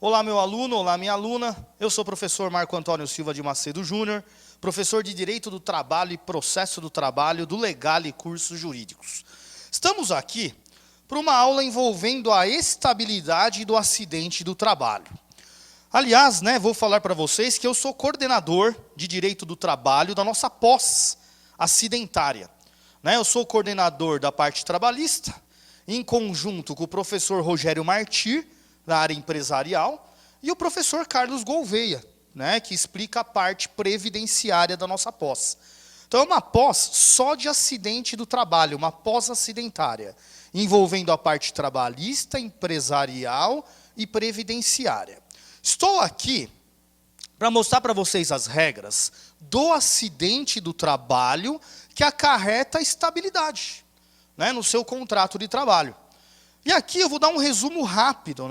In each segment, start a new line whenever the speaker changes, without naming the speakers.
Olá, meu aluno, olá, minha aluna. Eu sou o professor Marco Antônio Silva de Macedo Júnior, professor de Direito do Trabalho e Processo do Trabalho do Legale Cursos Jurídicos. Estamos aqui para uma aula envolvendo a estabilidade do acidente do trabalho. Aliás, vou falar para vocês que eu sou coordenador de Direito do Trabalho da nossa pós acidentária. Eu sou coordenador da parte trabalhista, em conjunto com o professor Rogério Martir, na área empresarial, e o professor Carlos Gouveia, que explica a parte previdenciária da nossa pós. Então, é uma pós só de acidente do trabalho, uma pós-acidentária, envolvendo a parte trabalhista, empresarial e previdenciária. Estou aqui para mostrar para vocês as regras do acidente do trabalho que acarreta a estabilidade, no seu contrato de trabalho. E aqui eu vou dar um resumo rápido,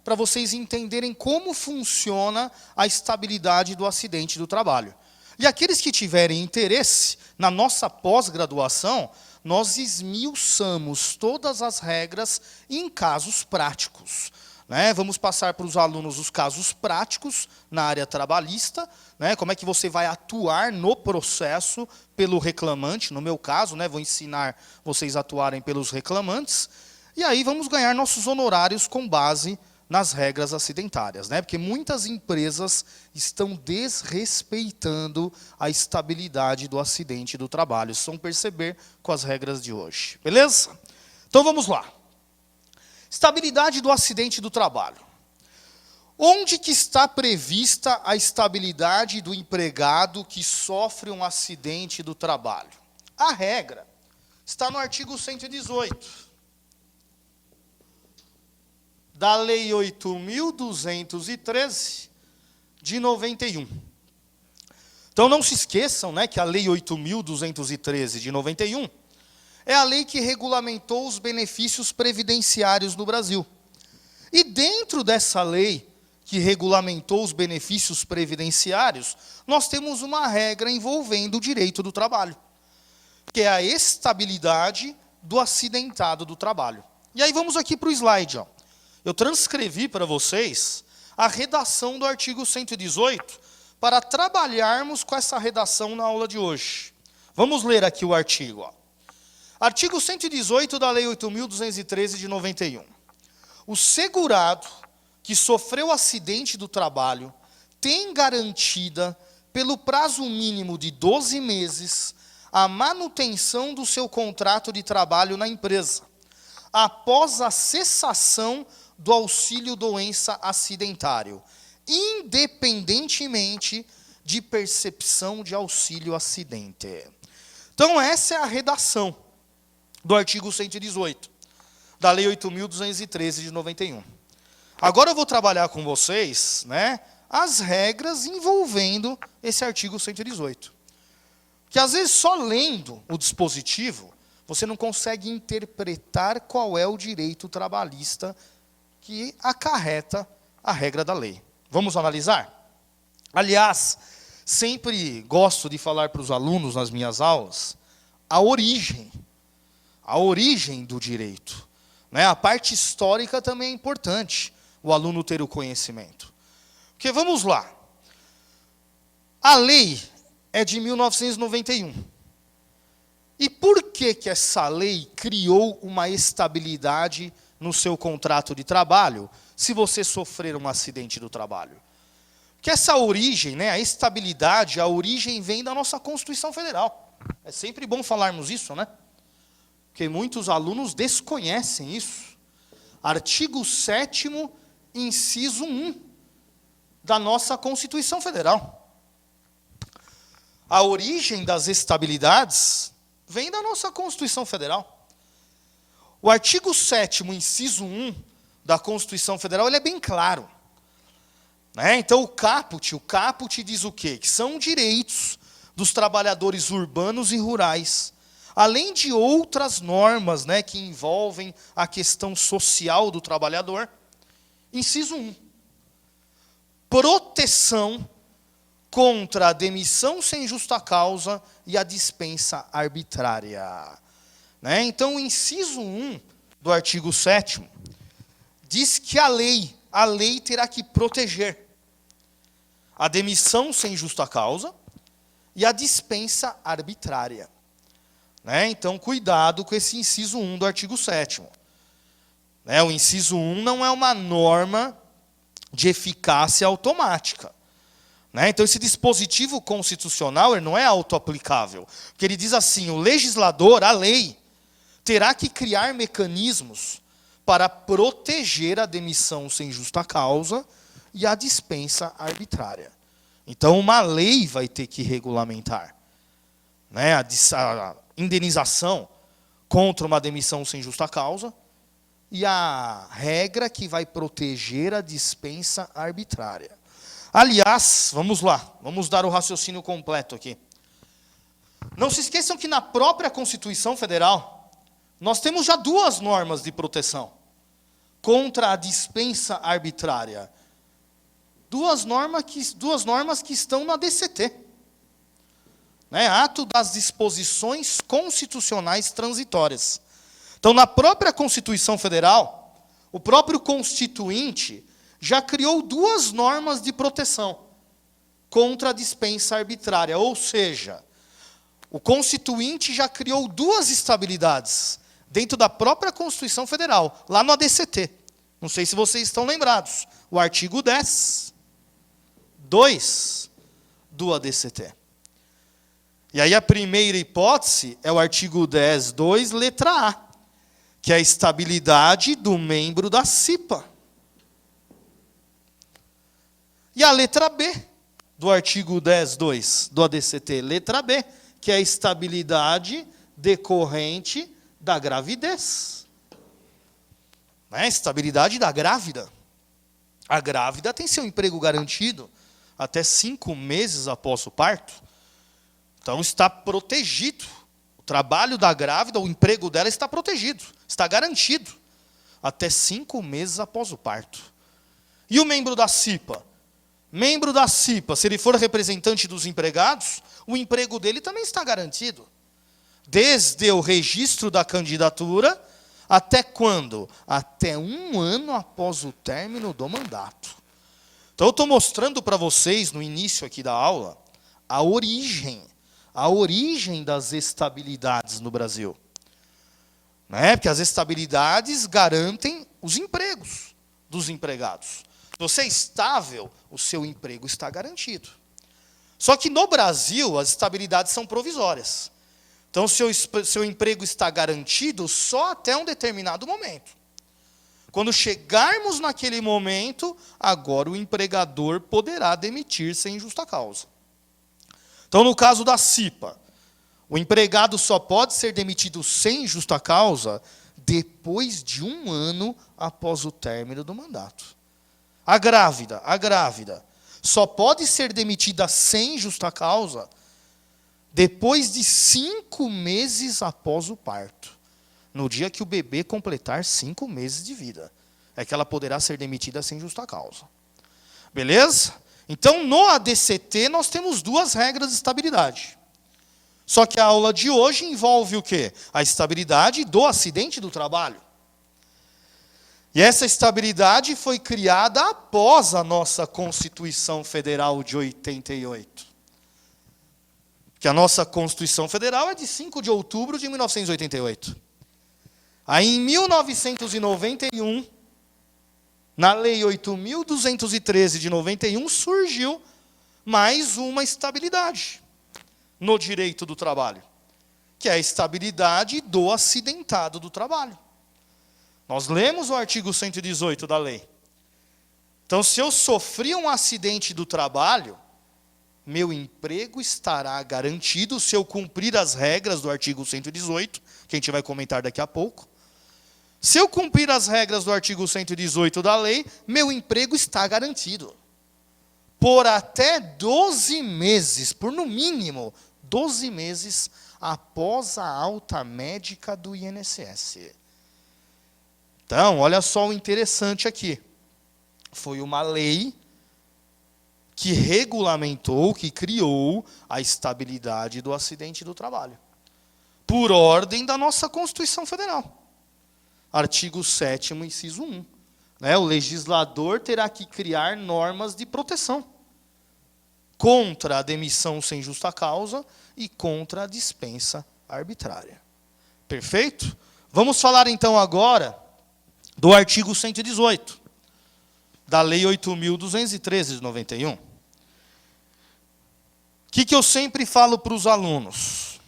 para vocês entenderem como funciona a estabilidade do acidente do trabalho. E aqueles que tiverem interesse, na nossa pós-graduação, nós esmiuçamos todas as regras em casos práticos. Vamos passar para os alunos os casos práticos na área trabalhista, como é que você vai atuar no processo pelo reclamante, no meu caso, vou ensinar vocês a atuarem pelos reclamantes, e aí vamos ganhar nossos honorários com base nas regras acidentárias, porque muitas empresas estão desrespeitando a estabilidade do acidente do trabalho. Vocês vão perceber com as regras de hoje, beleza? Então vamos lá. Estabilidade do acidente do trabalho. Onde que está prevista a estabilidade do empregado que sofre um acidente do trabalho? A regra está no artigo 118 da Lei 8.213 de 91. Então não se esqueçam, que a Lei 8.213 de 91 é a lei que regulamentou os benefícios previdenciários no Brasil. E dentro dessa lei que regulamentou os benefícios previdenciários, nós temos uma regra envolvendo o direito do trabalho, que é a estabilidade do acidentado do trabalho. E aí vamos aqui para o slide. Eu transcrevi para vocês a redação do artigo 118 para trabalharmos com essa redação na aula de hoje. Vamos ler aqui o artigo. Artigo 118 da Lei 8.213 de 91. O segurado que sofreu acidente do trabalho tem garantida, pelo prazo mínimo de 12 meses, a manutenção do seu contrato de trabalho na empresa, após a cessação do auxílio-doença acidentário, independentemente de percepção de auxílio-acidente. Então, essa é a redação do artigo 118, da Lei 8.213 de 91. Agora eu vou trabalhar com vocês, as regras envolvendo esse artigo 118. Que às vezes só lendo o dispositivo, você não consegue interpretar qual é o direito trabalhista que acarreta a regra da lei. Vamos analisar? Aliás, sempre gosto de falar para os alunos nas minhas aulas a origem do direito. A parte histórica também é importante, o aluno ter o conhecimento. Porque vamos lá. A lei é de 1991. E por que essa lei criou uma estabilidade no seu contrato de trabalho, se você sofrer um acidente do trabalho? Porque essa origem, a estabilidade, a origem vem da nossa Constituição Federal. É sempre bom falarmos isso, Porque muitos alunos desconhecem isso. Artigo 7º, inciso 1, da nossa Constituição Federal. A origem das estabilidades vem da nossa Constituição Federal. O artigo 7º, inciso 1, da Constituição Federal, ele é bem claro. Então, o caput diz o quê? Que são direitos dos trabalhadores urbanos e rurais, além de outras normas, que envolvem a questão social do trabalhador. Inciso 1. Proteção contra a demissão sem justa causa e a dispensa arbitrária. Então, o inciso 1 do artigo 7º diz que a lei a lei terá que proteger a demissão sem justa causa e a dispensa arbitrária. Né? Então, cuidado com esse inciso 1 do artigo 7º. Né? O inciso 1 não é uma norma de eficácia automática. Né? Então, esse dispositivo constitucional ele não é autoaplicável. Porque ele diz assim, o legislador, a lei, terá que criar mecanismos para proteger a demissão sem justa causa e a dispensa arbitrária. Então, uma lei vai ter que regulamentar, né, a indenização contra uma demissão sem justa causa e a regra que vai proteger a dispensa arbitrária. Aliás, vamos lá, vamos dar o raciocínio completo aqui. Não se esqueçam que na própria Constituição Federal, nós temos já duas normas de proteção contra a dispensa arbitrária. Duas normas que estão na DCT. Né? Ato das Disposições Constitucionais Transitórias. Então, na própria Constituição Federal, o próprio Constituinte já criou duas normas de proteção contra a dispensa arbitrária. Ou seja, o Constituinte já criou duas estabilidades dentro da própria Constituição Federal, lá no ADCT. Não sei se vocês estão lembrados. O artigo 10, 2 do ADCT. E aí a primeira hipótese é o artigo 10, 2, letra A, que é a estabilidade do membro da CIPA. E a letra B do artigo 10, 2 do ADCT, letra B, que é a estabilidade decorrente da gravidez. Né? Estabilidade da grávida. A grávida tem seu emprego garantido até 5 meses após o parto. Então está protegido. O trabalho da grávida, o emprego dela está protegido, está garantido até 5 meses após o parto. E o membro da CIPA? Membro da CIPA, se ele for representante dos empregados, o emprego dele também está garantido. Desde o registro da candidatura, até quando? Até 1 ano após o término do mandato. Então eu estou mostrando para vocês, no início aqui da aula, a origem das estabilidades no Brasil. Né? Porque as estabilidades garantem os empregos dos empregados. Se você é estável, o seu emprego está garantido. Só que no Brasil, as estabilidades são provisórias. Então, seu emprego está garantido só até um determinado momento. Quando chegarmos naquele momento, agora o empregador poderá demitir sem justa causa. Então, no caso da CIPA, o empregado só pode ser demitido sem justa causa depois de 1 ano após o término do mandato. A grávida, só pode ser demitida sem justa causa depois de 5 meses após o parto. No dia que o bebê completar 5 meses de vida, é que ela poderá ser demitida sem justa causa. Beleza? Então, no ADCT, nós temos 2 regras de estabilidade. Só que a aula de hoje envolve o quê? A estabilidade do acidente do trabalho. E essa estabilidade foi criada após a nossa Constituição Federal de 88. Porque a nossa Constituição Federal é de 5 de outubro de 1988. Aí, em 1991, na Lei 8.213 de 91, surgiu mais uma estabilidade no direito do trabalho, que é a estabilidade do acidentado do trabalho. Nós lemos o artigo 118 da lei. Então, se eu sofri um acidente do trabalho, meu emprego estará garantido se eu cumprir as regras do artigo 118, que a gente vai comentar daqui a pouco. Se eu cumprir as regras do artigo 118 da lei, meu emprego está garantido. Por até 12 meses, por no mínimo 12 meses, após a alta médica do INSS. Então, olha só o interessante aqui. Foi uma lei que regulamentou, que criou a estabilidade do acidente do trabalho. Por ordem da nossa Constituição Federal. Artigo 7º, inciso 1. né, o legislador terá que criar normas de proteção contra a demissão sem justa causa e contra a dispensa arbitrária. Perfeito? Vamos falar então agora do artigo 118 da Lei 8.213 de 91. O que eu sempre falo para os alunos?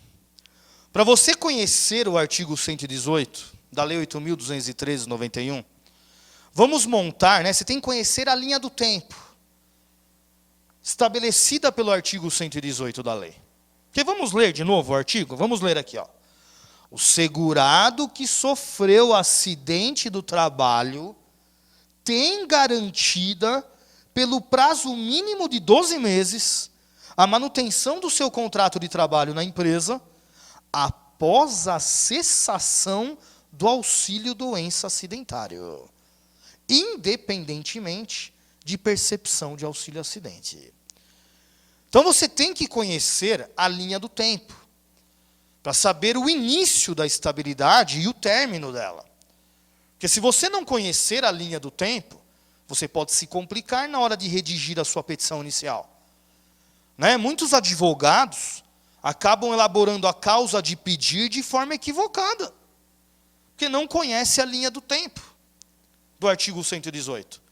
Para você conhecer o artigo 118 da Lei 8.213 de 91, vamos montar, né? Você tem que conhecer a linha do tempo estabelecida pelo artigo 118 da lei. Porque vamos ler de novo o artigo? Vamos ler aqui, ó. O segurado que sofreu acidente do trabalho tem garantida, pelo prazo mínimo de 12 meses, a manutenção do seu contrato de trabalho na empresa após a cessação do auxílio doença acidentário, independentemente de percepção de auxílio acidente. Então você tem que conhecer a linha do tempo, para saber o início da estabilidade e o término dela. Porque se você não conhecer a linha do tempo, você pode se complicar na hora de redigir a sua petição inicial. Né? Muitos advogados acabam elaborando a causa de pedir de forma equivocada, porque não conhece a linha do tempo do artigo 118.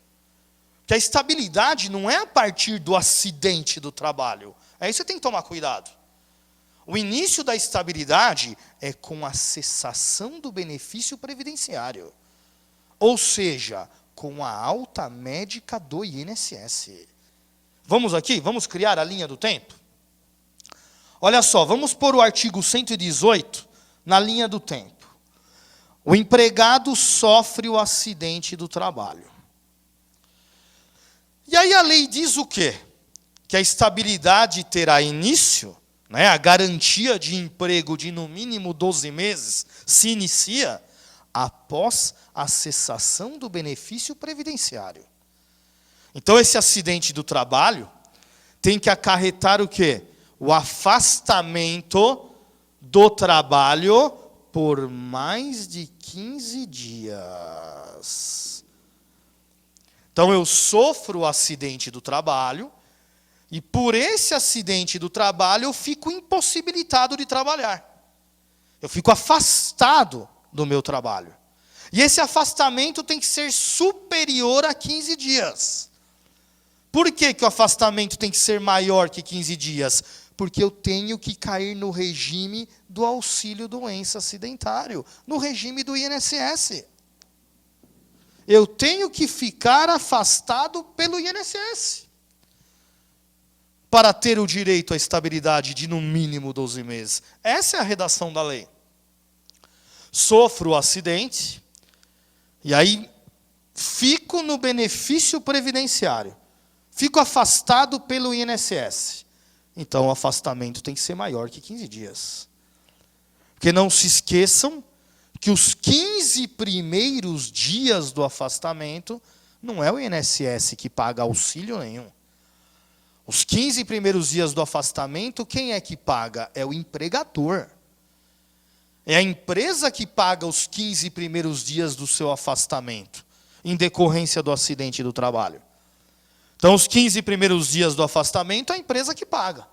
Que a estabilidade não é a partir do acidente do trabalho. Aí você tem que tomar cuidado. O início da estabilidade é com a cessação do benefício previdenciário. Ou seja, com a alta médica do INSS. Vamos aqui? Vamos criar a linha do tempo? Olha só, vamos pôr o artigo 118 na linha do tempo. O empregado sofre o acidente do trabalho. E aí a lei diz o quê? Que a estabilidade terá início, né, a garantia de emprego de no mínimo 12 meses se inicia após a cessação do benefício previdenciário. Então esse acidente do trabalho tem que acarretar o quê? O afastamento do trabalho por mais de 15 dias. Então eu sofro o acidente do trabalho, e por esse acidente do trabalho eu fico impossibilitado de trabalhar. Eu fico afastado do meu trabalho. E esse afastamento tem que ser superior a 15 dias. Por que o afastamento tem que ser maior que 15 dias? Porque eu tenho que cair no regime do auxílio doença acidentário, no regime do INSS. Eu tenho que ficar afastado pelo INSS para ter o direito à estabilidade de no mínimo 12 meses. Essa é a redação da lei. Sofro o acidente, e aí fico no benefício previdenciário. Fico afastado pelo INSS. Então o afastamento tem que ser maior que 15 dias. Porque não se esqueçam que os 15 primeiros dias do afastamento, não é o INSS que paga auxílio nenhum. Os 15 primeiros dias do afastamento, quem é que paga? É o empregador. É a empresa que paga os 15 primeiros dias do seu afastamento, em decorrência do acidente do trabalho. Então, os 15 primeiros dias do afastamento, é a empresa que paga.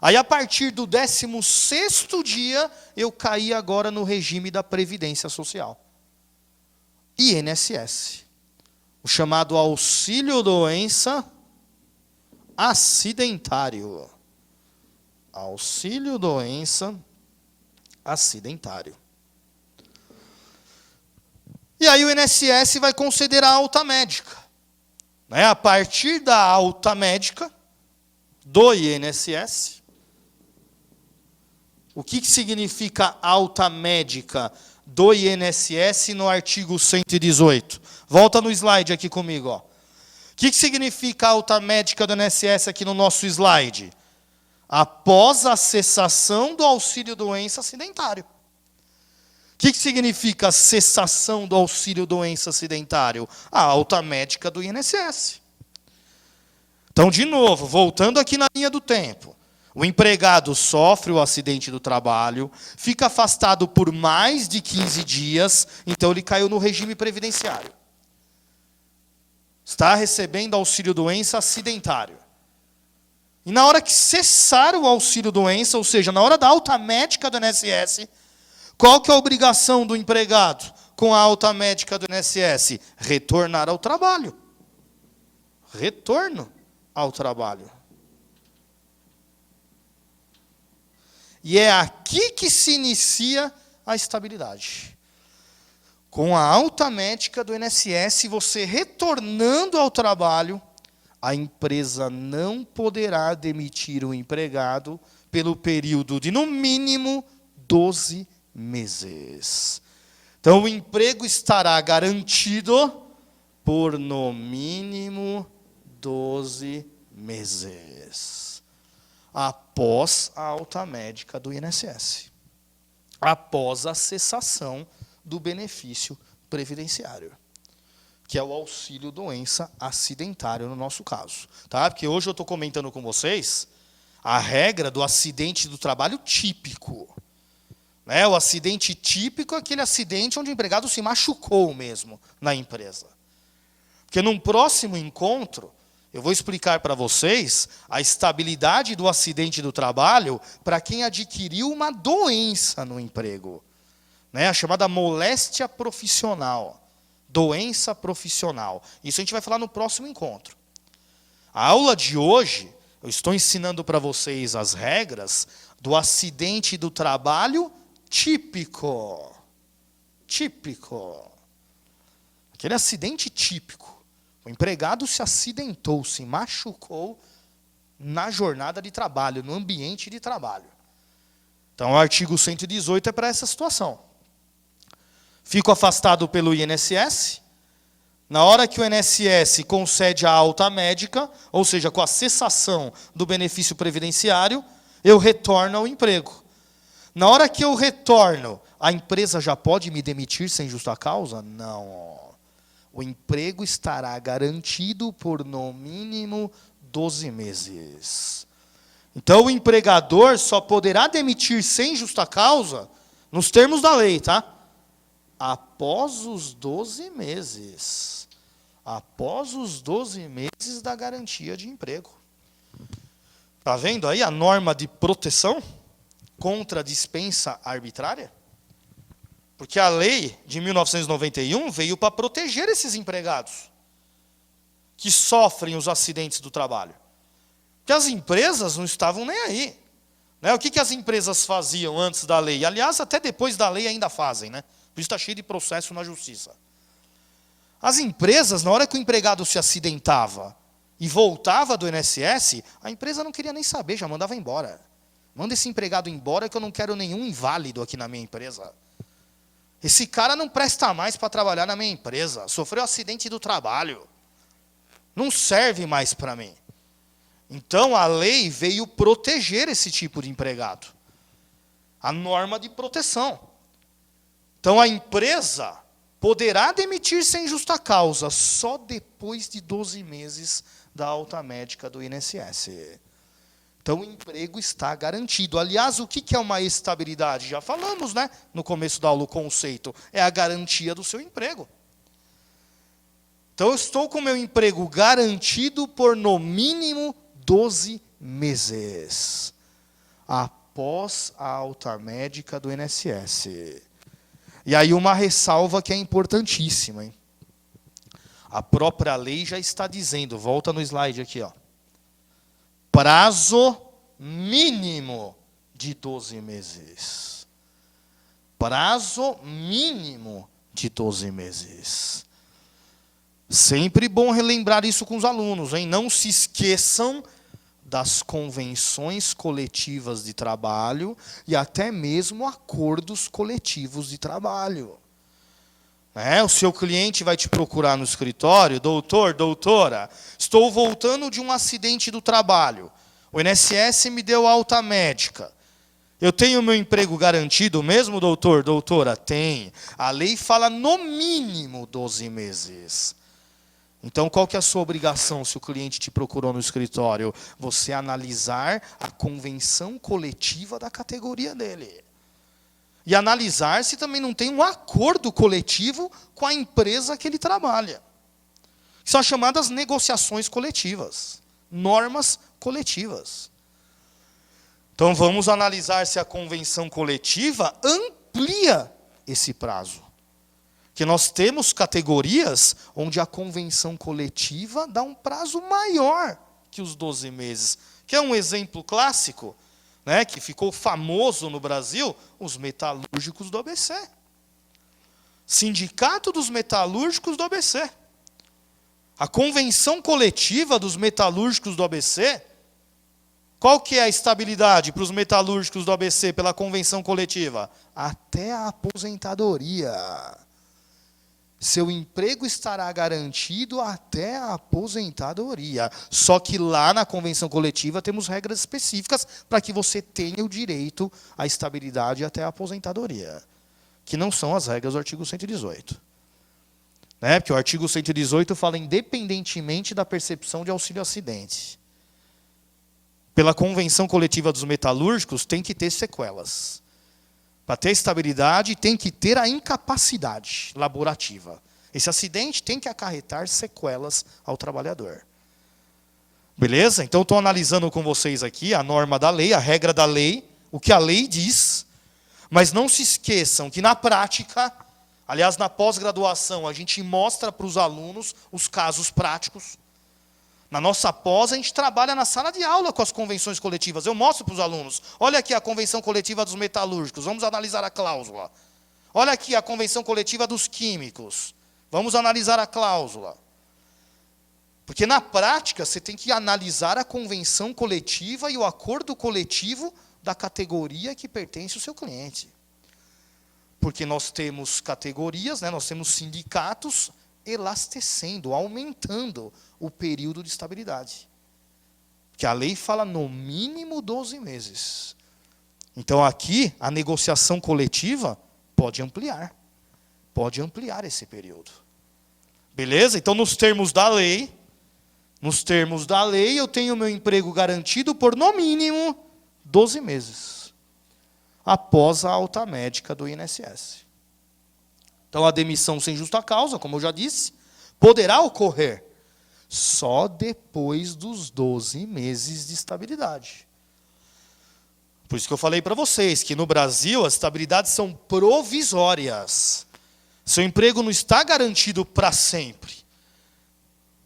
Aí, a partir do 16º dia, eu caí agora no regime da Previdência Social. INSS. O chamado auxílio-doença acidentário. Auxílio-doença acidentário. E aí o INSS vai conceder a alta médica. Né? A partir da alta médica do INSS, o que significa alta médica do INSS no artigo 118? Volta no slide aqui comigo. Ó. O que significa alta médica do INSS aqui no nosso slide? Após a cessação do auxílio-doença acidentário. O que significa cessação do auxílio-doença acidentário? A alta médica do INSS. Então, de novo, voltando aqui na linha do tempo. O empregado sofre o acidente do trabalho, fica afastado por mais de 15 dias, então ele caiu no regime previdenciário. Está recebendo auxílio-doença acidentário. E na hora que cessar o auxílio-doença, ou seja, na hora da alta médica do INSS, qual que é a obrigação do empregado com a alta médica do INSS? Retornar ao trabalho. Retorno ao trabalho. E é aqui que se inicia a estabilidade. Com a alta médica do INSS, você retornando ao trabalho, a empresa não poderá demitir o empregado pelo período de, no mínimo, 12 meses. Então, o emprego estará garantido por, no mínimo, 12 meses. Após a alta médica do INSS. Após a cessação do benefício previdenciário, que é o auxílio-doença acidentário no nosso caso. Tá? Porque hoje eu estou comentando com vocês a regra do acidente do trabalho típico. Né? O acidente típico é aquele acidente onde o empregado se machucou mesmo na empresa. Porque num próximo encontro, eu vou explicar para vocês a estabilidade do acidente do trabalho para quem adquiriu uma doença no emprego. Né? A chamada moléstia profissional. Doença profissional. Isso a gente vai falar no próximo encontro. A aula de hoje, eu estou ensinando para vocês as regras do acidente do trabalho típico. Típico. Aquele acidente típico. O empregado se acidentou, se machucou na jornada de trabalho, no ambiente de trabalho. Então, o artigo 118 é para essa situação. Fico afastado pelo INSS. Na hora que o INSS concede a alta médica, ou seja, com a cessação do benefício previdenciário, eu retorno ao emprego. Na hora que eu retorno, a empresa já pode me demitir sem justa causa? Não. O emprego estará garantido por, no mínimo, 12 meses. Então, o empregador só poderá demitir sem justa causa, nos termos da lei, tá? Após os 12 meses. Após os 12 meses da garantia de emprego. Está vendo aí a norma de proteção contra a dispensa arbitrária? Porque a lei de 1991 veio para proteger esses empregados que sofrem os acidentes do trabalho. Porque as empresas não estavam nem aí. Né? O que as empresas faziam antes da lei? Aliás, até depois da lei ainda fazem. Né? Por isso está cheio de processo na justiça. As empresas, na hora que o empregado se acidentava e voltava do INSS, a empresa não queria nem saber, já mandava embora. Manda esse empregado embora que eu não quero nenhum inválido aqui na minha empresa. Esse cara não presta mais para trabalhar na minha empresa. Sofreu acidente do trabalho. Não serve mais para mim. Então, a lei veio proteger esse tipo de empregado. A norma de proteção. Então, a empresa poderá demitir sem justa causa só depois de 12 meses da alta médica do INSS. Então, o emprego está garantido. Aliás, o que é uma estabilidade? Já falamos, né? No começo da aula, o conceito. É a garantia do seu emprego. Então, eu estou com o meu emprego garantido por, no mínimo, 12 meses. Após a alta médica do INSS. E aí, uma ressalva que é importantíssima. Hein? A própria lei já está dizendo, volta no slide aqui, ó. Prazo mínimo de 12 meses. Prazo mínimo de 12 meses. Sempre bom relembrar isso com os alunos, hein? Não se esqueçam das convenções coletivas de trabalho e até mesmo acordos coletivos de trabalho. O seu cliente vai te procurar no escritório, doutor, doutora, estou voltando de um acidente do trabalho. O INSS me deu alta médica. Eu tenho meu emprego garantido mesmo, doutor, doutora? Tem. A lei fala no mínimo 12 meses. Então, qual que é a sua obrigação se o cliente te procurou no escritório? Você analisar a convenção coletiva da categoria dele. E analisar se também não tem um acordo coletivo com a empresa que ele trabalha. que são as chamadas negociações coletivas, normas coletivas. Então vamos analisar se a convenção coletiva amplia esse prazo. Que nós temos categorias onde a convenção coletiva dá um prazo maior que os 12 meses. Que é um exemplo clássico, né, que ficou famoso no Brasil, os metalúrgicos do ABC. Sindicato dos Metalúrgicos do ABC. A convenção coletiva dos metalúrgicos do ABC, qual que é a estabilidade para os metalúrgicos do ABC pela convenção coletiva? Até a aposentadoria. Seu emprego estará garantido até a aposentadoria. Só que lá na convenção coletiva temos regras específicas para que você tenha o direito à estabilidade até a aposentadoria, que não são as regras do artigo 118. Né? Porque o artigo 118 fala independentemente da percepção de auxílio-acidente. Pela convenção coletiva dos metalúrgicos, tem que ter sequelas. Para ter estabilidade, tem que ter a incapacidade laborativa. Esse acidente tem que acarretar sequelas ao trabalhador. Beleza? Então, estou analisando com vocês aqui a norma da lei, a regra da lei, o que a lei diz. Mas não se esqueçam que na prática, aliás, na pós-graduação, a gente mostra para os alunos os casos práticos. Na nossa pós, a gente trabalha na sala de aula com as convenções coletivas. Eu mostro para os alunos. Olha aqui a convenção coletiva dos metalúrgicos. Vamos analisar a cláusula. Olha aqui a convenção coletiva dos químicos. Vamos analisar a cláusula. Porque na prática, você tem que analisar a convenção coletiva e o acordo coletivo da categoria que pertence ao seu cliente. Porque nós temos categorias, né, nós temos sindicatos elastecendo, aumentando o período de estabilidade. Que a lei fala no mínimo 12 meses. Então aqui, a negociação coletiva pode ampliar esse período. Beleza? Então nos termos da lei, eu tenho meu emprego garantido por no mínimo 12 meses. Após a alta médica do INSS. Então, a demissão sem justa causa, como eu já disse, poderá ocorrer só depois dos 12 meses de estabilidade. Por isso que eu falei para vocês que no Brasil as estabilidades são provisórias. Seu emprego não está garantido para sempre.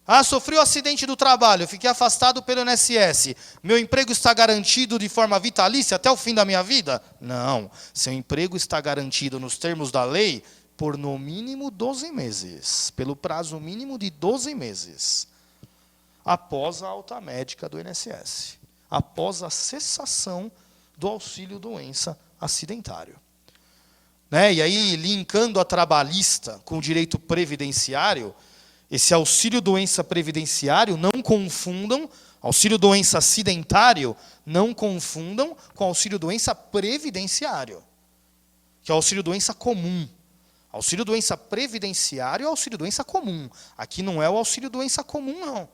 Ah, sofri um acidente do trabalho, fiquei afastado pelo INSS. Meu emprego está garantido de forma vitalícia até o fim da minha vida? Não. Seu emprego está garantido nos termos da lei por no mínimo 12 meses, pelo prazo mínimo de 12 meses, após a alta médica do INSS, após a cessação do auxílio-doença acidentário. Né? E aí, linkando a trabalhista com o direito previdenciário, esse auxílio-doença previdenciário, não confundam, auxílio-doença acidentário, não confundam com auxílio-doença previdenciário, que é o auxílio-doença comum. Auxílio-doença previdenciário é auxílio-doença comum. Aqui não é o auxílio-doença comum, não.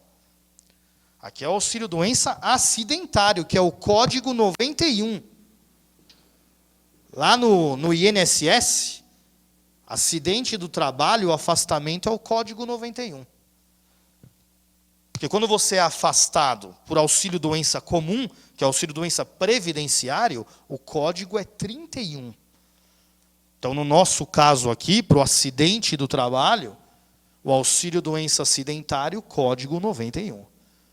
Aqui é o auxílio-doença acidentário, que é o Código 91. Lá no INSS, acidente do trabalho, o afastamento é o Código 91. Porque quando você é afastado por auxílio-doença comum, que é auxílio-doença previdenciário, o código é 31. Então, no nosso caso aqui, para o acidente do trabalho, o auxílio-doença acidentário, Código 91.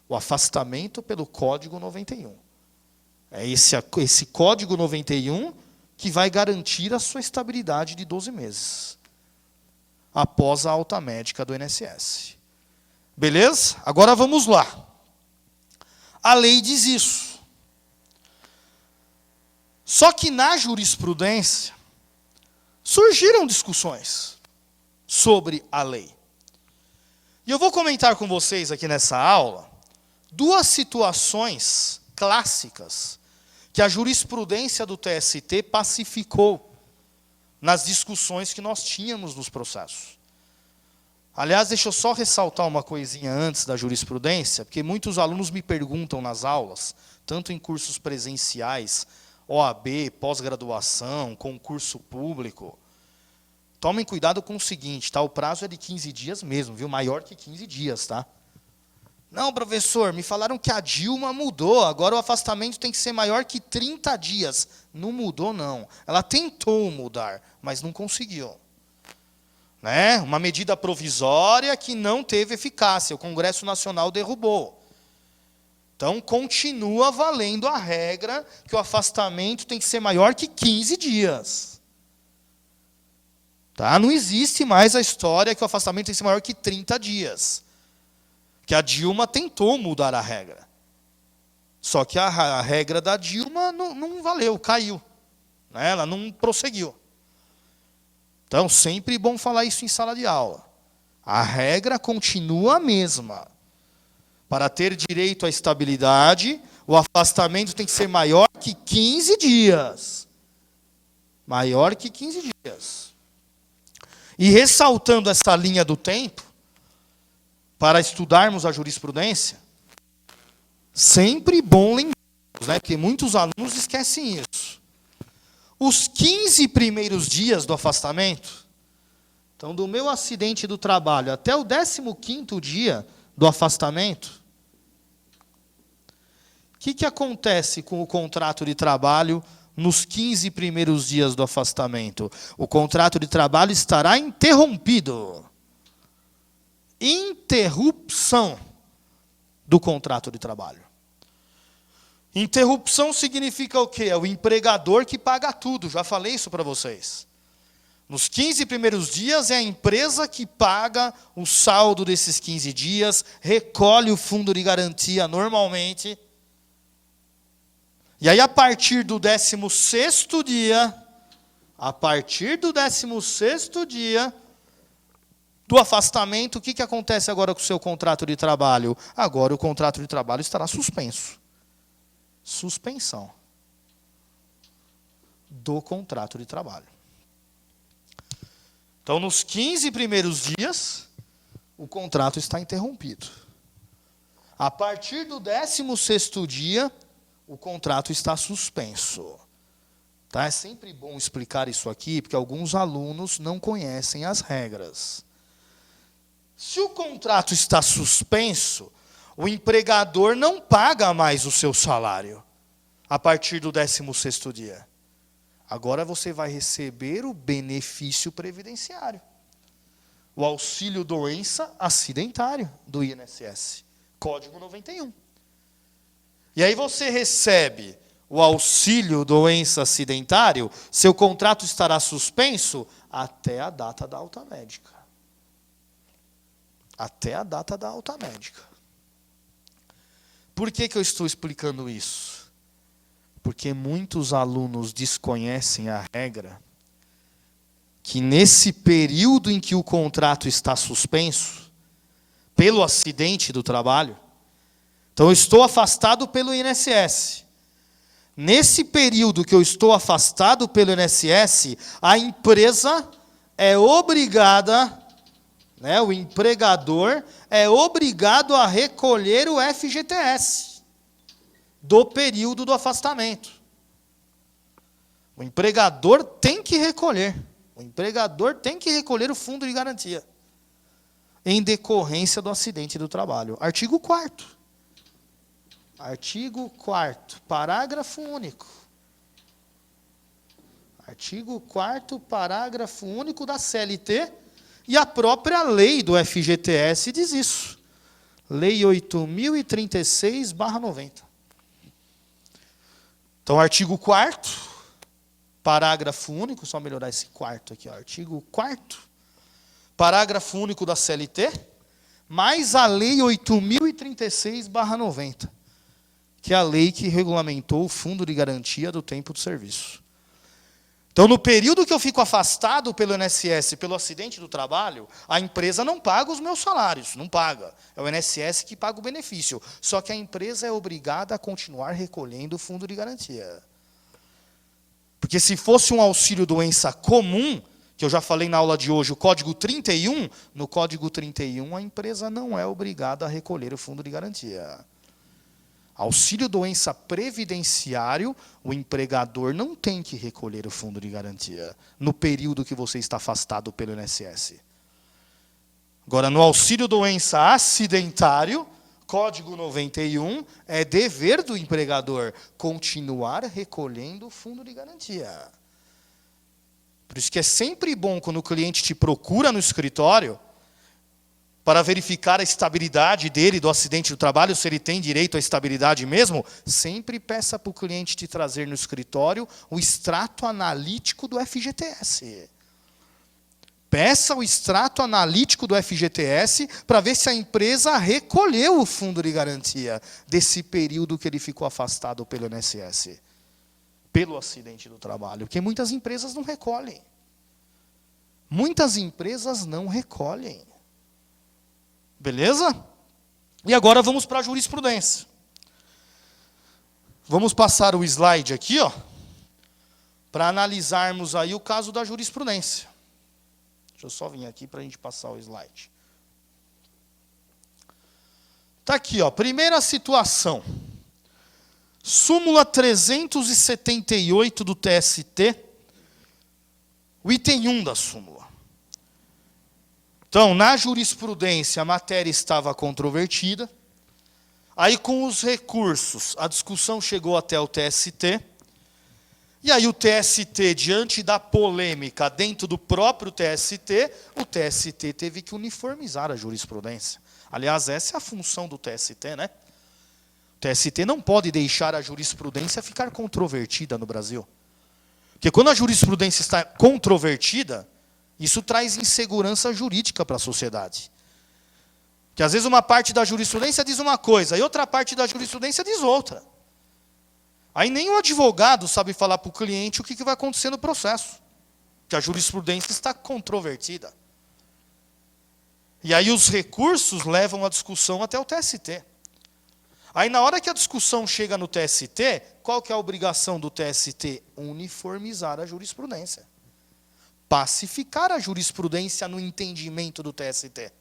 O afastamento pelo Código 91. É esse Código 91 que vai garantir a sua estabilidade de 12 meses, após a alta médica do INSS. Beleza? Agora vamos lá. A lei diz isso. Só que na jurisprudência, surgiram discussões sobre a lei. E eu vou comentar com vocês aqui nessa aula duas situações clássicas que a jurisprudência do TST pacificou nas discussões que nós tínhamos nos processos. Aliás, deixa eu só ressaltar uma coisinha antes da jurisprudência, porque muitos alunos me perguntam nas aulas, tanto em cursos presenciais, OAB, pós-graduação, concurso público, tomem cuidado com o seguinte, tá? O prazo é de 15 dias mesmo, viu? Maior que 15 dias, tá? Não, professor, me falaram que a Dilma mudou, agora o afastamento tem que ser maior que 30 dias. Não mudou, não. Ela tentou mudar, mas não conseguiu. Né? Uma medida provisória que não teve eficácia, o Congresso Nacional derrubou. Então, continua valendo a regra que o afastamento tem que ser maior que 15 dias. Tá? Não existe mais a história que o afastamento tem que ser maior que 30 dias. Que a Dilma tentou mudar a regra. Só que a regra da Dilma não valeu, caiu. Né? Ela não prosseguiu. Então, sempre bom falar isso em sala de aula. A regra continua a mesma. Para ter direito à estabilidade, o afastamento tem que ser maior que 15 dias. Maior que 15 dias. E ressaltando essa linha do tempo, para estudarmos a jurisprudência, sempre bom lembrar, né, que muitos alunos esquecem isso. Os 15 primeiros dias do afastamento, então do meu acidente do trabalho até o 15º dia do afastamento, o que acontece com o contrato de trabalho nos 15 primeiros dias do afastamento? O contrato de trabalho estará interrompido. Interrupção do contrato de trabalho. Interrupção significa o quê? É o empregador que paga tudo, já falei isso para vocês. Nos 15 primeiros dias é a empresa que paga o saldo desses 15 dias, recolhe o fundo de garantia normalmente. E aí, a partir do 16º dia, do afastamento, o que acontece agora com o seu contrato de trabalho? Agora o contrato de trabalho estará suspenso. Suspensão do contrato de trabalho. Então, nos 15 primeiros dias, o contrato está interrompido. A partir do 16º dia, o contrato está suspenso. Tá? É sempre bom explicar isso aqui, porque alguns alunos não conhecem as regras. Se o contrato está suspenso, o empregador não paga mais o seu salário a partir do 16º dia. Agora você vai receber o benefício previdenciário. O auxílio doença acidentário do INSS. Código 91. E aí você recebe o auxílio doença acidentário, seu contrato estará suspenso até a data da alta médica. Até a data da alta médica. Por que eu estou explicando isso? Porque muitos alunos desconhecem a regra que nesse período em que o contrato está suspenso, pelo acidente do trabalho, então eu estou afastado pelo INSS. Nesse período que eu estou afastado pelo INSS, a empresa é obrigada, né, o empregador é obrigado a recolher o FGTS do período do afastamento. O empregador tem que recolher. O empregador tem que recolher o fundo de garantia em decorrência do acidente do trabalho. Artigo 4º. Artigo 4º, parágrafo único. Artigo 4º, parágrafo único da CLT, e a própria lei do FGTS diz isso. Lei 8.036/90. Então, artigo 4º, parágrafo único, só melhorar esse quarto aqui, ó, artigo 4º, parágrafo único da CLT, mais a lei 8.036/90, que é a lei que regulamentou o fundo de garantia do tempo de serviço. Então, no período que eu fico afastado pelo INSS, pelo acidente do trabalho, a empresa não paga os meus salários, não paga. É o INSS que paga o benefício. Só que a empresa é obrigada a continuar recolhendo o fundo de garantia. Porque se fosse um auxílio doença comum, que eu já falei na aula de hoje, o Código 31, no Código 31 a empresa não é obrigada a recolher o fundo de garantia. Auxílio-doença previdenciário, o empregador não tem que recolher o fundo de garantia no período que você está afastado pelo INSS. Agora, no auxílio-doença acidentário, Código 91, é dever do empregador continuar recolhendo o fundo de garantia. Por isso que é sempre bom quando o cliente te procura no escritório para verificar a estabilidade dele do acidente do trabalho, se ele tem direito à estabilidade mesmo, sempre peça para o cliente te trazer no escritório o extrato analítico do FGTS. Peça o extrato analítico do FGTS para ver se a empresa recolheu o fundo de garantia desse período que ele ficou afastado pelo INSS, pelo acidente do trabalho, porque muitas empresas não recolhem. Muitas empresas não recolhem. Beleza? E agora vamos para a jurisprudência. Vamos passar o slide aqui, ó, para analisarmos aí o caso da jurisprudência. Deixa eu só vir aqui para a gente passar o slide. Está aqui, ó, primeira situação. Súmula 378 do TST, o item 1 da súmula. Então, na jurisprudência, a matéria estava controvertida. Aí, com os recursos, a discussão chegou até o TST. E aí, o TST, diante da polêmica dentro do próprio TST, o TST teve que uniformizar a jurisprudência. Aliás, essa é a função do TST, né? O TST não pode deixar a jurisprudência ficar controvertida no Brasil. Porque quando a jurisprudência está controvertida, isso traz insegurança jurídica para a sociedade. Porque às vezes uma parte da jurisprudência diz uma coisa, e outra parte da jurisprudência diz outra. Aí nem o advogado sabe falar para o cliente o que vai acontecer no processo. Porque a jurisprudência está controvertida. E aí os recursos levam a discussão até o TST. Aí na hora que a discussão chega no TST, qual que é a obrigação do TST? Uniformizar a jurisprudência. Pacificar a jurisprudência no entendimento do TST.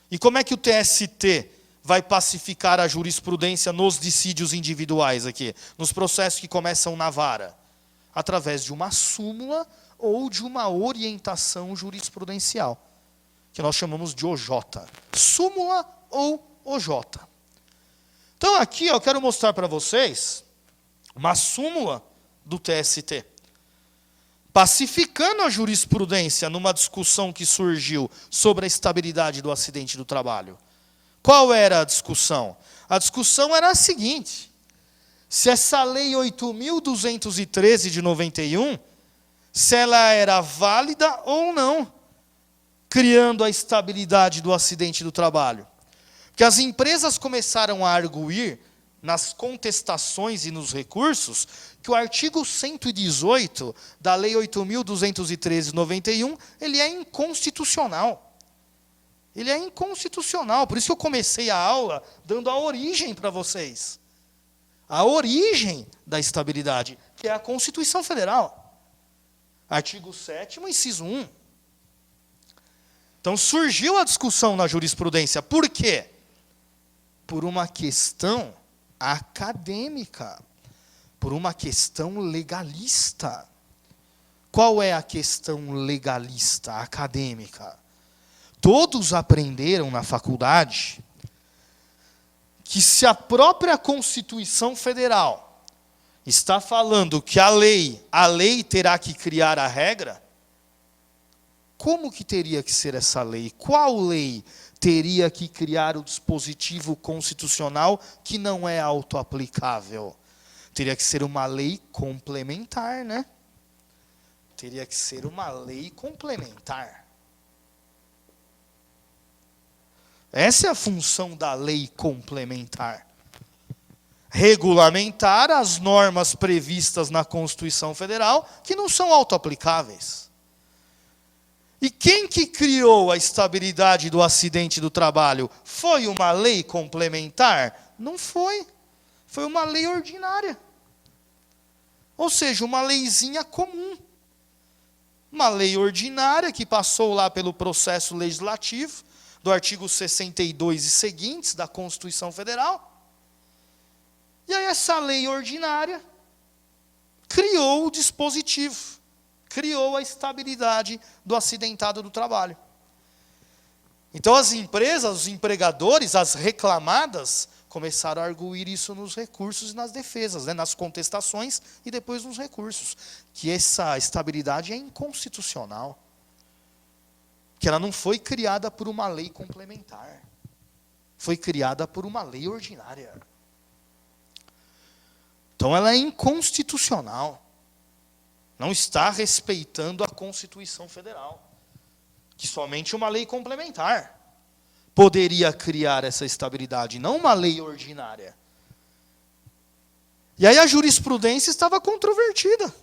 E como é que o TST vai pacificar a jurisprudência nos dissídios individuais aqui? Nos processos que começam na vara? Através de uma súmula ou de uma orientação jurisprudencial, que nós chamamos de OJ. Súmula ou OJ. Então aqui eu quero mostrar para vocês uma súmula do TST, pacificando a jurisprudência numa discussão que surgiu sobre a estabilidade do acidente do trabalho. Qual era a discussão? A discussão era a seguinte: se essa lei 8.213 de 91, se ela era válida ou não, criando a estabilidade do acidente do trabalho. Porque as empresas começaram a arguir nas contestações e nos recursos que o artigo 118 da Lei 8.213 de 91, ele é inconstitucional. Ele é inconstitucional. Por isso que eu comecei a aula dando a origem para vocês. A origem da estabilidade, que é a Constituição Federal. Artigo 7º, inciso 1. Então surgiu a discussão na jurisprudência. Por quê? Por uma questão acadêmica, por uma questão legalista. Qual é a questão legalista, acadêmica? Todos aprenderam na faculdade que se a própria Constituição Federal está falando que a lei terá que criar a regra, como que teria que ser essa lei? Qual lei teria que criar o dispositivo constitucional que não é autoaplicável? Teria que ser uma lei complementar, né? Teria que ser uma lei complementar. Essa é a função da lei complementar. Regulamentar as normas previstas na Constituição Federal que não são autoaplicáveis. E quem que criou a estabilidade do acidente do trabalho? Foi uma lei complementar? Não foi. Foi uma lei ordinária. Ou seja, uma leizinha comum. Uma lei ordinária que passou lá pelo processo legislativo, do artigo 62 e seguintes da Constituição Federal. E aí essa lei ordinária criou o dispositivo, criou a estabilidade do acidentado do trabalho. Então as empresas, os empregadores, as reclamadas, começaram a arguir isso nos recursos e nas defesas, né, nas contestações e depois nos recursos, que essa estabilidade é inconstitucional, que ela não foi criada por uma lei complementar, foi criada por uma lei ordinária. Então ela é inconstitucional, não está respeitando a Constituição Federal, que somente uma lei complementar poderia criar essa estabilidade, não uma lei ordinária. E aí a jurisprudência estava controvertida.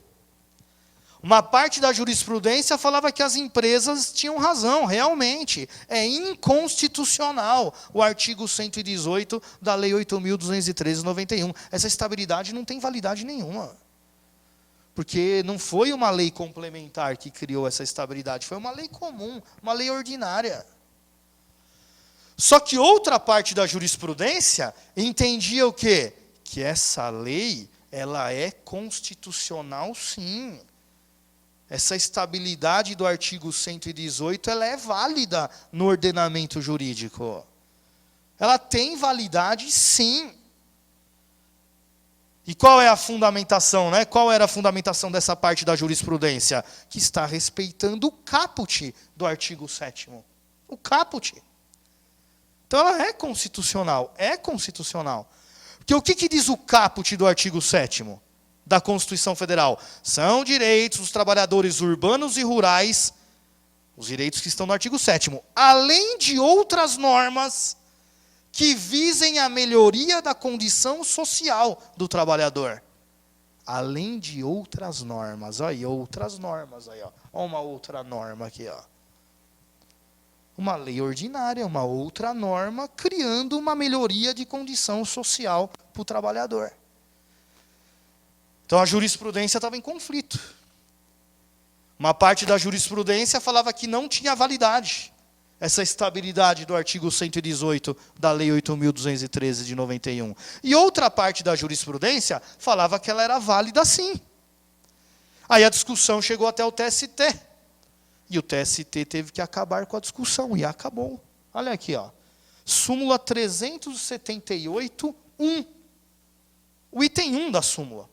Uma parte da jurisprudência falava que as empresas tinham razão, realmente. É inconstitucional o artigo 118 da Lei 8.213/91. Essa estabilidade não tem validade nenhuma. Porque não foi uma lei complementar que criou essa estabilidade, foi uma lei comum, uma lei ordinária. Só que outra parte da jurisprudência entendia o quê? Que essa lei, ela é constitucional sim. Essa estabilidade do artigo 118, ela é válida no ordenamento jurídico. Ela tem validade sim. E qual é a fundamentação, né? Qual era a fundamentação dessa parte da jurisprudência? Que está respeitando o caput do artigo 7º. O caput. Então ela é constitucional. É constitucional. Porque o que diz o caput do artigo 7º da Constituição Federal? São direitos dos trabalhadores urbanos e rurais, os direitos que estão no artigo 7º, além de outras normas que visem a melhoria da condição social do trabalhador. Além de outras normas. Aí, outras normas. Aí, ó. Olha uma outra norma aqui. Ó. Uma lei ordinária, uma outra norma, criando uma melhoria de condição social para o trabalhador. Então a jurisprudência estava em conflito. Uma parte da jurisprudência falava que não tinha validade essa estabilidade do artigo 118 da Lei 8.213/91. E outra parte da jurisprudência falava que ela era válida sim. Aí a discussão chegou até o TST. E o TST teve que acabar com a discussão. E acabou. Olha aqui, ó. Súmula 378.1. O item 1 da súmula.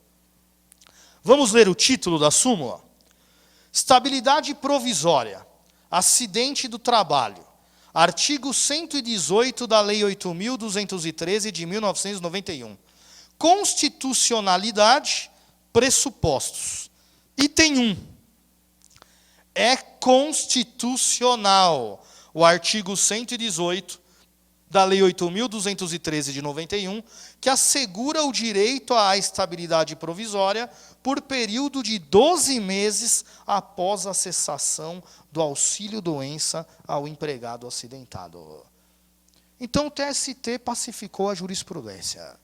Vamos ler o título da súmula? Estabilidade provisória. Acidente do trabalho. Artigo 118 da Lei 8.213 de 1991. Constitucionalidade, pressupostos. Item 1. É constitucional o artigo 118 da Lei 8.213 de 91, que assegura o direito à estabilidade provisória por período de 12 meses após a cessação do auxílio-doença ao empregado acidentado. Então o TST pacificou a jurisprudência,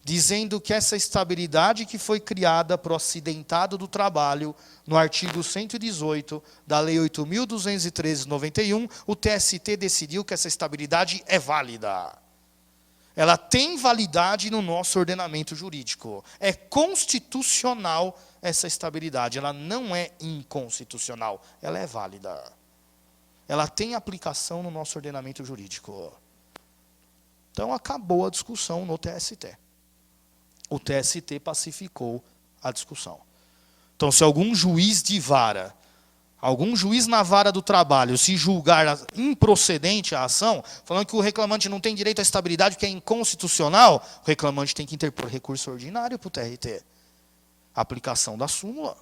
dizendo que essa estabilidade que foi criada para o acidentado do trabalho, no artigo 118 da Lei 8.213 de 91, o TST decidiu que essa estabilidade é válida. Ela tem validade no nosso ordenamento jurídico. É constitucional essa estabilidade. Ela não é inconstitucional. Ela é válida. Ela tem aplicação no nosso ordenamento jurídico. Então acabou a discussão no TST. O TST pacificou a discussão. Então, se algum juiz de vara, algum juiz na vara do trabalho, se julgar improcedente a ação, falando que o reclamante não tem direito à estabilidade, que é inconstitucional, o reclamante tem que interpor recurso ordinário para o TRT. Aplicação da súmula.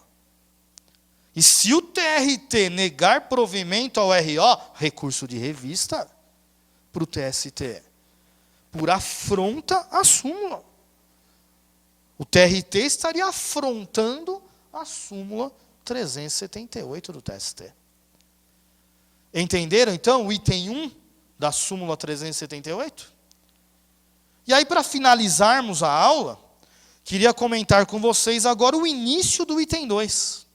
E se o TRT negar provimento ao RO, recurso de revista para o TST. Por afronta à súmula. O TRT estaria afrontando a súmula 378 do TST. Entenderam, então, o item 1 da súmula 378? E aí, para finalizarmos a aula, queria comentar com vocês agora o início do item 2,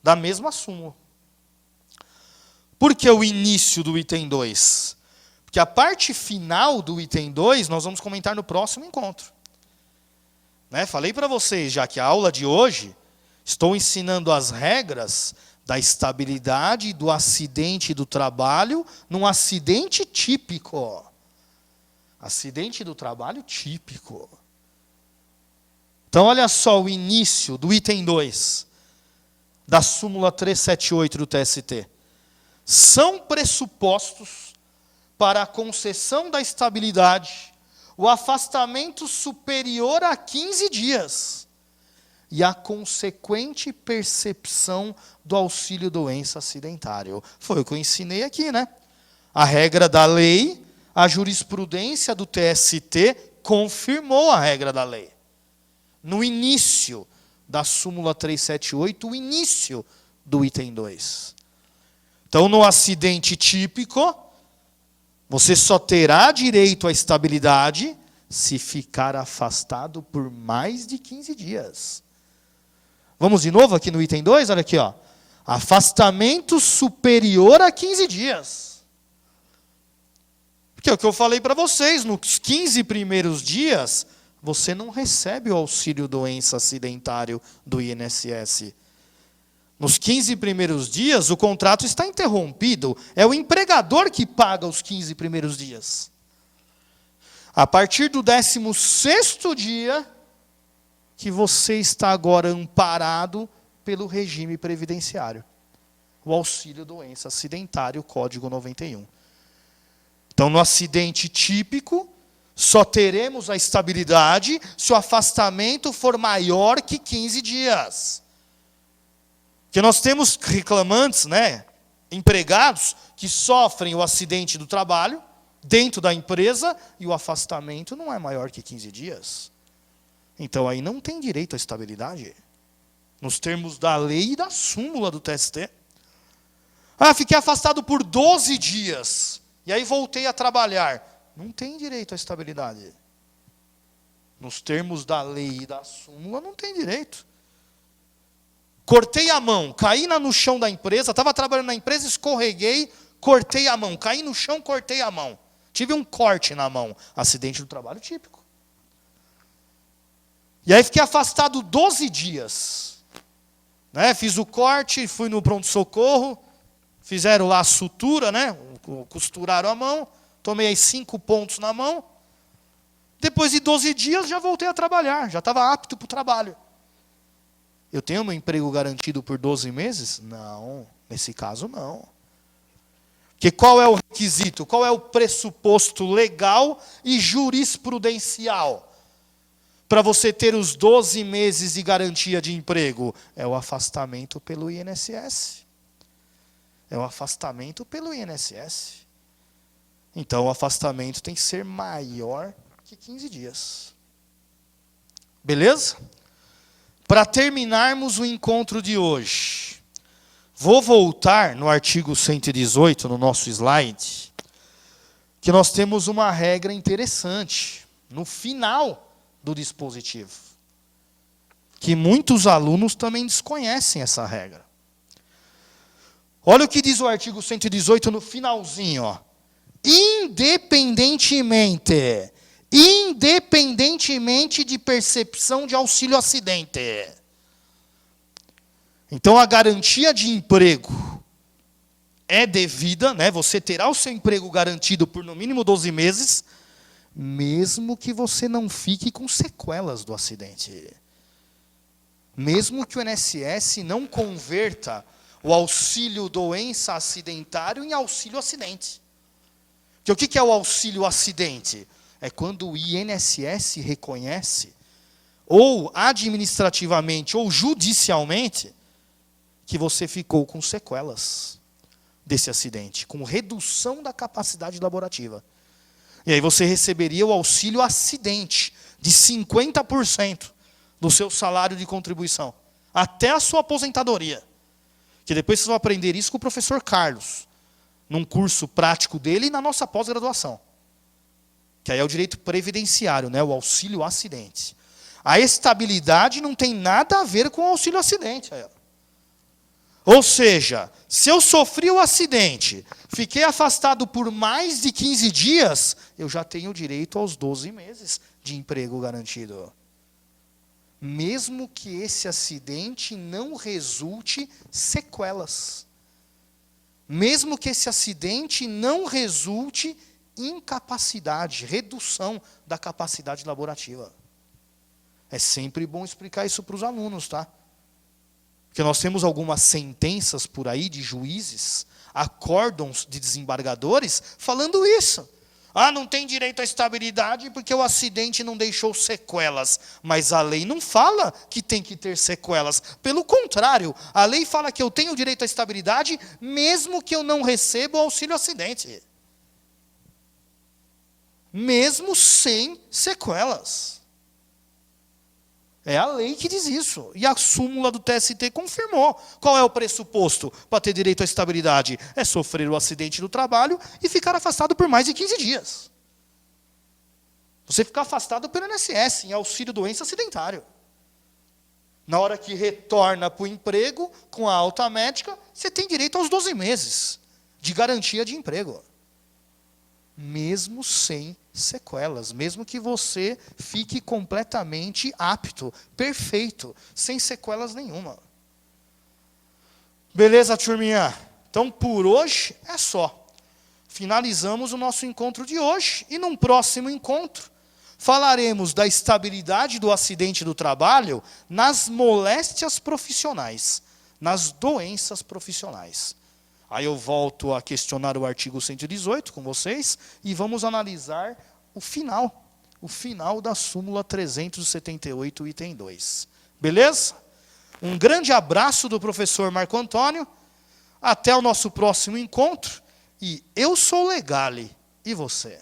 da mesma súmula. Por que o início do item 2? Porque a parte final do item 2 nós vamos comentar no próximo encontro. Né? Falei para vocês já que a aula de hoje, estou ensinando as regras da estabilidade do acidente do trabalho num acidente típico. Acidente do trabalho típico. Então, olha só o início do item 2 da súmula 378 do TST. São pressupostos para a concessão da estabilidade o afastamento superior a 15 dias e a consequente percepção do auxílio-doença acidentário. Foi o que eu ensinei aqui, né? A regra da lei, a jurisprudência do TST confirmou a regra da lei. No início da súmula 378, o início do item 2. Então, no acidente típico, você só terá direito à estabilidade se ficar afastado por mais de 15 dias. Vamos de novo aqui no item 2, olha aqui, ó. Afastamento superior a 15 dias. Porque é o que eu falei para vocês, nos 15 primeiros dias, você não recebe o auxílio-doença acidentário do INSS. Nos 15 primeiros dias, o contrato está interrompido. É o empregador que paga os 15 primeiros dias. A partir do 16º dia, que você está agora amparado pelo regime previdenciário. O auxílio-doença acidentário, Código 91. Então, no acidente típico, só teremos a estabilidade se o afastamento for maior que 15 dias. Porque nós temos reclamantes, né, empregados, que sofrem o acidente do trabalho dentro da empresa e o afastamento não é maior que 15 dias. Então, aí não tem direito à estabilidade. Nos termos da lei e da súmula do TST. Fiquei afastado por 12 dias. E aí voltei a trabalhar. Não tem direito à estabilidade. Nos termos da lei e da súmula, não tem direito. Cortei a mão, caí no chão da empresa, estava trabalhando na empresa, escorreguei, cortei a mão. Caí no chão, cortei a mão. Tive um corte na mão. Acidente do trabalho típico. E aí fiquei afastado 12 dias. Né? Fiz o corte, fui no pronto-socorro, fizeram lá a sutura, né? Costuraram a mão, tomei aí 5 pontos na mão. Depois de 12 dias já voltei a trabalhar, já estava apto para o trabalho. Eu tenho meu emprego garantido por 12 meses? Não, nesse caso não. Porque qual é o requisito? Qual é o pressuposto legal e jurisprudencial para você ter os 12 meses de garantia de emprego? É o afastamento pelo INSS. É o afastamento pelo INSS. Então, o afastamento tem que ser maior que 15 dias. Beleza? Para terminarmos o encontro de hoje, vou voltar no artigo 118, no nosso slide, que nós temos uma regra interessante, no final do dispositivo, que muitos alunos também desconhecem essa regra. Olha o que diz o artigo 118 no finalzinho, ó. Independentemente de percepção de auxílio-acidente. Então, a garantia de emprego é devida, né? Você terá o seu emprego garantido por no mínimo 12 meses, mesmo que você não fique com sequelas do acidente. Mesmo que o INSS não converta o auxílio-doença acidentário em auxílio-acidente. Porque o que é o auxílio-acidente? É quando o INSS reconhece, ou administrativamente, ou judicialmente, que você ficou com sequelas desse acidente, com redução da capacidade laborativa. E aí você receberia o auxílio-acidente de 50% do seu salário de contribuição, até a sua aposentadoria. Que depois vocês vão aprender isso com o professor Carlos, num curso prático dele e na nossa pós-graduação. Que aí é o direito previdenciário, né? O auxílio-acidente. A estabilidade não tem nada a ver com o auxílio-acidente. Ou seja, se eu sofri o acidente, fiquei afastado por mais de 15 dias, eu já tenho direito aos 12 meses de emprego garantido. mesmo que esse acidente não resulte sequelas. Mesmo que esse acidente não resulte incapacidade, redução da capacidade laborativa. É sempre bom explicar isso para os alunos, tá? Porque nós temos algumas sentenças por aí de juízes, acórdãos de desembargadores, falando isso. Não tem direito à estabilidade porque o acidente não deixou sequelas. Mas a lei não fala que tem que ter sequelas. Pelo contrário, a lei fala que eu tenho direito à estabilidade mesmo que eu não receba o auxílio acidente. Mesmo sem sequelas. É a lei que diz isso. E a súmula do TST confirmou. Qual é o pressuposto para ter direito à estabilidade? É sofrer o acidente do trabalho e ficar afastado por mais de 15 dias. Você ficar afastado pelo INSS, em auxílio doença acidentário. Na hora que retorna para o emprego, com a alta médica, você tem direito aos 12 meses de garantia de emprego. Mesmo sem sequelas, mesmo que você fique completamente apto, perfeito, sem sequelas nenhuma. Beleza, turminha? Então, por hoje é só. Finalizamos o nosso encontro de hoje e num próximo encontro falaremos da estabilidade do acidente do trabalho nas moléstias profissionais, nas doenças profissionais. Aí eu volto a questionar o artigo 118 com vocês e vamos analisar o final da súmula 378, item 2. Beleza? Um grande abraço do professor Marco Antônio. Até o nosso próximo encontro. E eu sou Legale. E você?